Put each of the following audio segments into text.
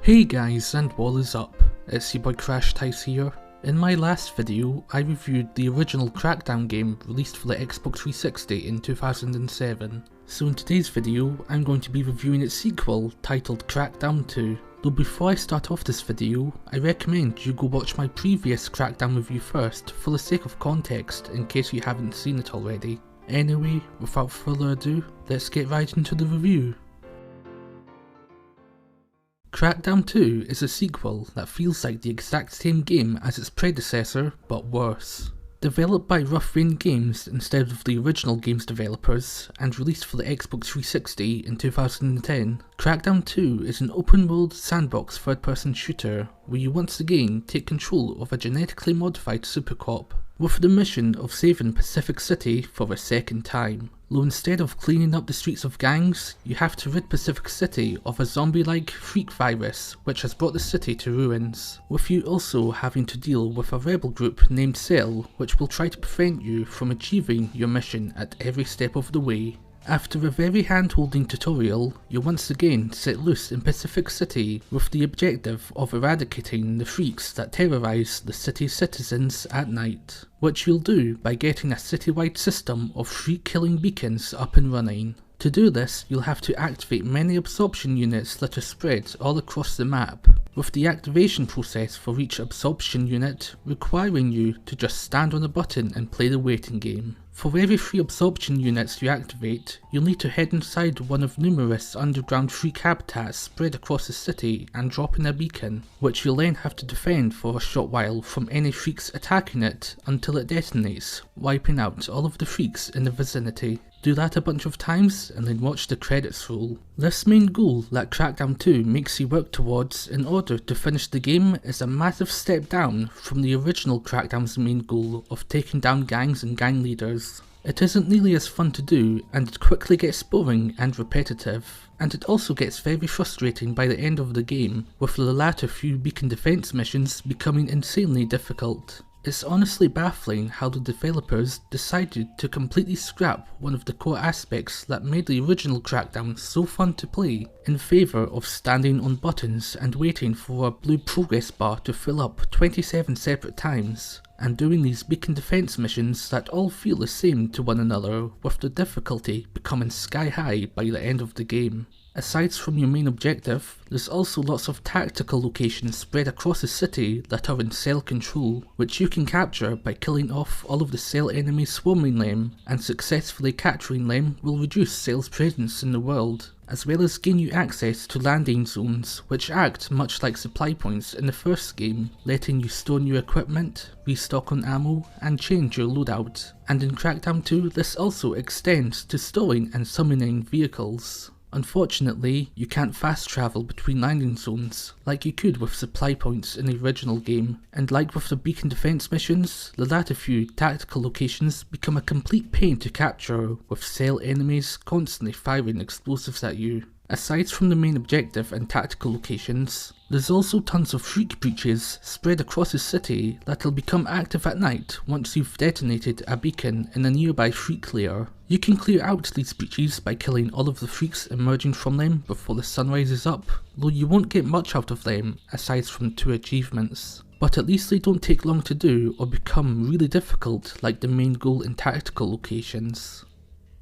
Hey guys, and what is up? It's your boy Tise here. In my last video, I reviewed the original Crackdown game released for the Xbox 360 in 2007. So in today's video, I'm going to be reviewing its sequel titled Crackdown 2. Though before I start off this video, I recommend you go watch my previous Crackdown review first for the sake of context in case you haven't seen it already. Anyway, without further ado, let's get right into the review. Crackdown 2 is a sequel that feels like the exact same game as its predecessor, but worse. Developed by Rough Rain Games instead of the original game's developers, and released for the Xbox 360 in 2010, Crackdown 2 is an open-world sandbox third-person shooter where you once again take control of a genetically modified supercop, with the mission of saving Pacific City for a second time. Though instead of cleaning up the streets of gangs, you have to rid Pacific City of a zombie-like freak virus which has brought the city to ruins, with you also having to deal with a rebel group named Cell which will try to prevent you from achieving your mission at every step of the way. After a very hand-holding tutorial, you're once again set loose in Pacific City with the objective of eradicating the freaks that terrorise the city's citizens at night, which you'll do by getting a citywide system of freak-killing beacons up and running. To do this, you'll have to activate many absorption units that are spread all across the map, with the activation process for each absorption unit requiring you to just stand on a button and play the waiting game. For every 3 absorption units you activate, you'll need to head inside one of numerous underground freak habitats spread across the city and drop in a beacon, which you'll then have to defend for a short while from any freaks attacking it until it detonates, wiping out all of the freaks in the vicinity. Do that a bunch of times and then watch the credits roll. This main goal that Crackdown 2 makes you work towards in order to finish the game is a massive step down from the original Crackdown's main goal of taking down gangs and gang leaders. It isn't nearly as fun to do, and it quickly gets boring and repetitive, and it also gets very frustrating by the end of the game, with the latter few beacon defense missions becoming insanely difficult. It's honestly baffling how the developers decided to completely scrap one of the core aspects that made the original Crackdown so fun to play, in favour of standing on buttons and waiting for a blue progress bar to fill up 27 separate times, and doing these beacon defense missions that all feel the same to one another, with the difficulty becoming sky high by the end of the game. Aside from your main objective, there's also lots of tactical locations spread across the city that are in Cell control, which you can capture by killing off all of the Cell enemies swarming them, and successfully capturing them will reduce Cell's presence in the world, as well as gain you access to landing zones, which act much like supply points in the first game, letting you store new equipment, restock on ammo, and change your loadout. And in Crackdown 2, this also extends to storing and summoning vehicles. Unfortunately, you can't fast travel between landing zones like you could with supply points in the original game, and like with the beacon defense missions, the latter few tactical locations become a complete pain to capture, with Cell enemies constantly firing explosives at you. Aside from the main objective and tactical locations, there's also tons of freak breaches spread across the city that'll become active at night once you've detonated a beacon in a nearby freak lair. You can clear out these breaches by killing all of the freaks emerging from them before the sun rises up, though you won't get much out of them aside from 2 achievements. But at least they don't take long to do or become really difficult like the main goal in tactical locations.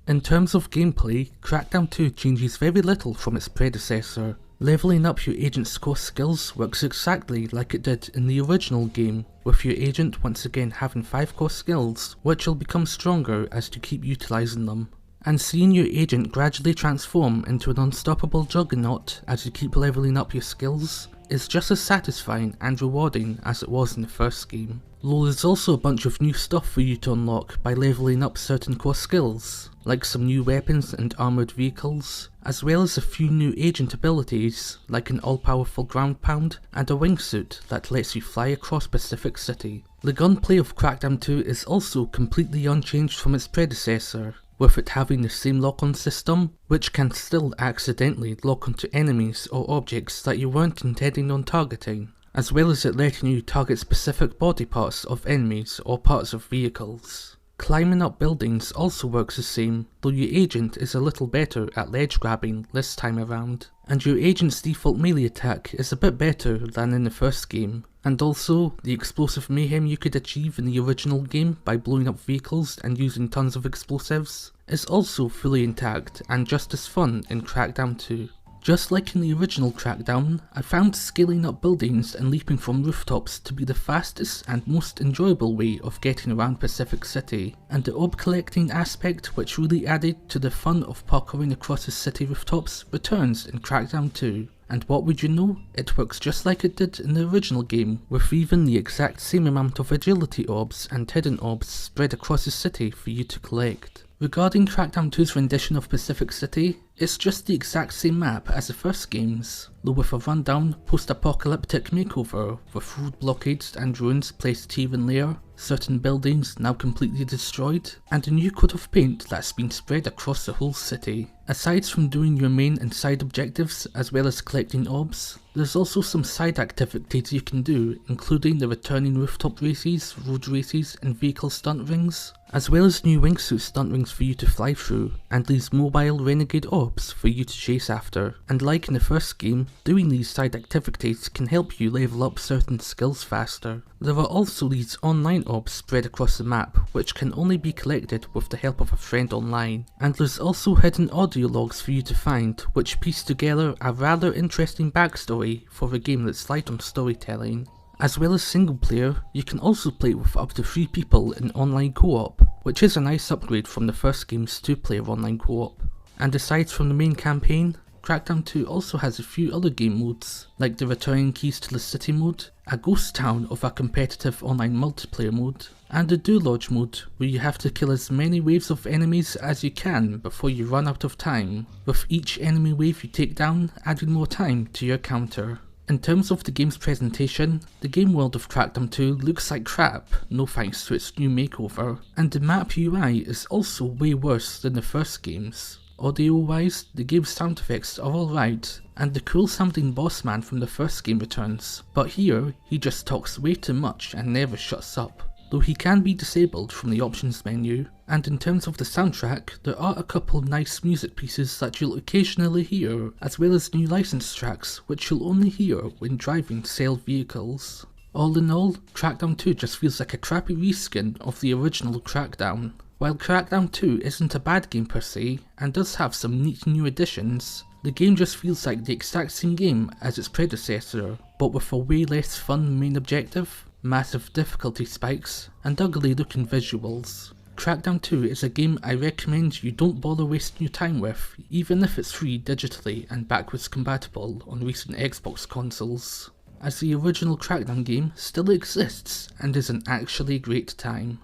In terms of gameplay, Crackdown 2 changes very little from its predecessor. Leveling up your agent's core skills works exactly like it did in the original game, with your agent once again having 5 core skills, which will become stronger as you keep utilising them. And seeing your agent gradually transform into an unstoppable juggernaut as you keep leveling up your skills is just as satisfying and rewarding as it was in the first game. Though there's also a bunch of new stuff for you to unlock by leveling up certain core skills, like some new weapons and armoured vehicles, as well as a few new agent abilities like an all-powerful ground pound and a wingsuit that lets you fly across Pacific City. The gunplay of Crackdown 2 is also completely unchanged from its predecessor, with it having the same lock-on system, which can still accidentally lock onto enemies or objects that you weren't intending on targeting, as well as it letting you target specific body parts of enemies or parts of vehicles. Climbing up buildings also works the same, though your agent is a little better at ledge grabbing this time around, and your agent's default melee attack is a bit better than in the first game. And also, the explosive mayhem you could achieve in the original game by blowing up vehicles and using tons of explosives is also fully intact and just as fun in Crackdown 2. Just like in the original Crackdown, I found scaling up buildings and leaping from rooftops to be the fastest and most enjoyable way of getting around Pacific City, and the orb collecting aspect, which really added to the fun of parkouring across the city rooftops, returns in Crackdown 2. And what would you know, it works just like it did in the original game, with even the exact same amount of agility orbs and hidden orbs spread across the city for you to collect. Regarding Crackdown 2's rendition of Pacific City, it's just the exact same map as the first games, though with a rundown, post-apocalyptic makeover with road blockades and ruins placed here and there, certain buildings now completely destroyed, and a new coat of paint that's been spread across the whole city. Aside from doing your main and side objectives as well as collecting orbs, there's also some side activities you can do, including the returning rooftop races, road races and vehicle stunt rings, as well as new wingsuit stunt rings for you to fly through, and these mobile renegade orbs for you to chase after. And like in the first game, doing these side activities can help you level up certain skills faster. There are also these online orbs spread across the map, which can only be collected with the help of a friend online. And there's also hidden audio logs for you to find, which piece together a rather interesting backstory for a game that's light on storytelling. As well as single player, you can also play with up to 3 people in online co-op, which is a nice upgrade from the first game's 2-player online co-op. And aside from the main campaign, Crackdown 2 also has a few other game modes, like the Returning Keys to the City mode, a ghost town of a competitive online multiplayer mode, and the Do Lodge mode, where you have to kill as many waves of enemies as you can before you run out of time, with each enemy wave you take down adding more time to your counter. In terms of the game's presentation, the game world of Crackdown 2 looks like crap, no thanks to its new makeover, and the map UI is also way worse than the first game's. Audio wise, the game's sound effects are alright, and the cool sounding boss man from the first game returns, but here he just talks way too much and never shuts up, though he can be disabled from the options menu. And in terms of the soundtrack, there are a couple nice music pieces that you'll occasionally hear, as well as new licensed tracks which you'll only hear when driving sail vehicles. All in all, Crackdown 2 just feels like a crappy reskin of the original Crackdown. While Crackdown 2 isn't a bad game per se, and does have some neat new additions, the game just feels like the exact same game as its predecessor, but with a way less fun main objective, massive difficulty spikes, and ugly looking visuals. Crackdown 2 is a game I recommend you don't bother wasting your time with, even if it's free digitally and backwards compatible on recent Xbox consoles, as the original Crackdown game still exists and is an actually great time.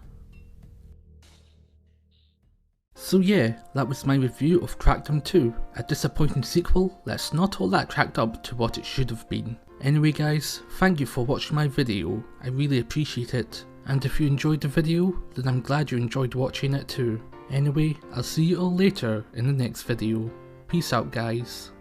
So yeah, that was my review of Crackdown 2, a disappointing sequel that's not all that cracked up to what it should have been. Anyway guys, thank you for watching my video, I really appreciate it, and if you enjoyed the video, then I'm glad you enjoyed watching it too. Anyway, I'll see you all later in the next video. Peace out guys.